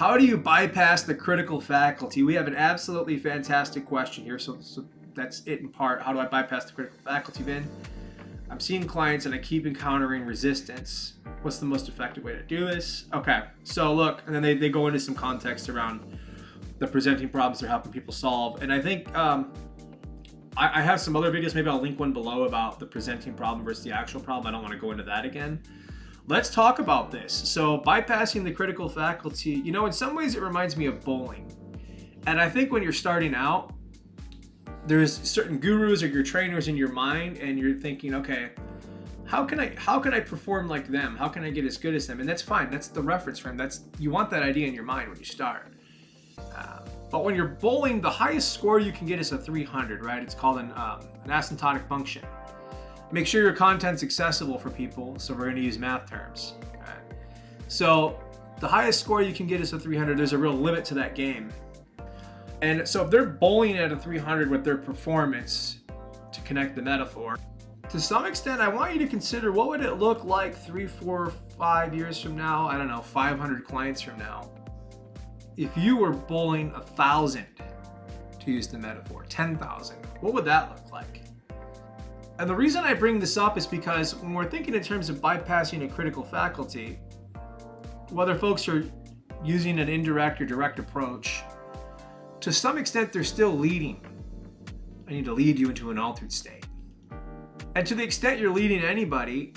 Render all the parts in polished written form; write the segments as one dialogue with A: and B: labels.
A: How do you bypass the critical faculty? We have an absolutely fantastic question here. So that's it in part. How do I bypass the critical faculty, Vin? I'm seeing clients and I keep encountering resistance. What's the most effective way to do this? Okay, so look, and then they go into some context around the presenting problems they're helping people solve. And I think I have some other videos, maybe I'll link one below about the presenting problem versus the actual problem. I don't want to go into that again. Let's talk about this. So bypassing the critical faculty, you know, in some ways it reminds me of bowling. And I think when you're starting out, there's certain gurus or your trainers in your mind and you're thinking, okay, how can I perform like them? How can I get as good as them? And that's fine. That's the reference frame. You want that idea in your mind when you start. But when you're bowling, the highest score you can get is a 300, right? It's called an asymptotic function. Make sure your content's accessible for people, so we're going to use math terms. Okay? So the highest score you can get is a 300. There's a real limit to that game. And so if they're bowling at a 300 with their performance, to connect the metaphor, to some extent, I want you to consider what would it look like 3, 4, 5 years from now, I don't know, 500 clients from now, if you were bowling 1,000, to use the metaphor, 10,000, what would that look like? And the reason I bring this up is because when we're thinking in terms of bypassing a critical faculty, whether folks are using an indirect or direct approach, to some extent they're still leading. I need to lead you into an altered state. And to the extent you're leading anybody,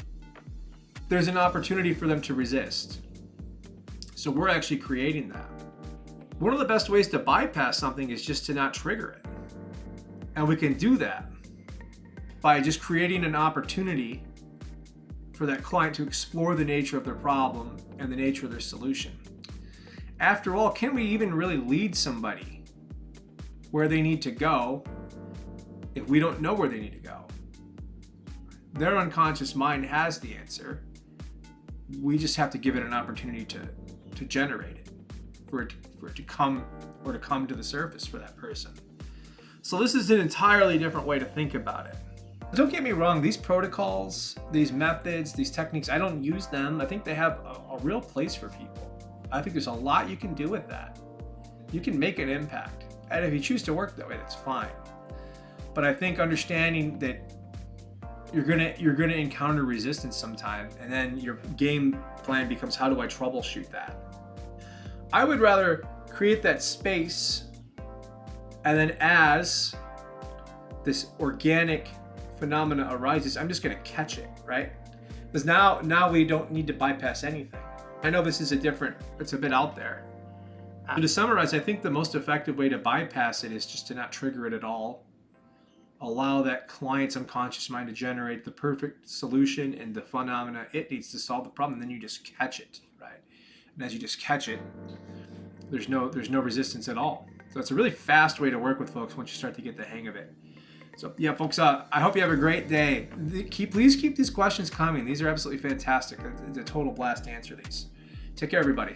A: there's an opportunity for them to resist. So we're actually creating that. One of the best ways to bypass something is just to not trigger it. And we can do that by just creating an opportunity for that client to explore the nature of their problem and the nature of their solution. After all, can we even really lead somebody where they need to go if we don't know where they need to go? Their unconscious mind has the answer. We just have to give it an opportunity to generate it, for it to come to the surface for that person. So this is an entirely different way to think about it. Don't get me wrong, these protocols, these methods, these techniques, I don't use them. I think they have a real place for people. I think there's a lot you can do with that. You can make an impact. And if you choose to work that way, that's fine. But I think understanding that you're gonna encounter resistance sometime, and then your game plan becomes, how do I troubleshoot that? I would rather create that space, and then as this organic phenomena arises, I'm just gonna catch it, right? Because now we don't need to bypass anything. I know this is it's a bit out there. And to summarize, I think the most effective way to bypass it is just to not trigger it at all. Allow that client's unconscious mind to generate the perfect solution and the phenomena it needs to solve the problem. And then you just catch it, right? And as you just catch it, there's no resistance at all. So it's a really fast way to work with folks once you start to get the hang of it. So yeah, folks, I hope you have a great day. Please keep these questions coming. These are absolutely fantastic. It's a total blast to answer these. Take care, everybody.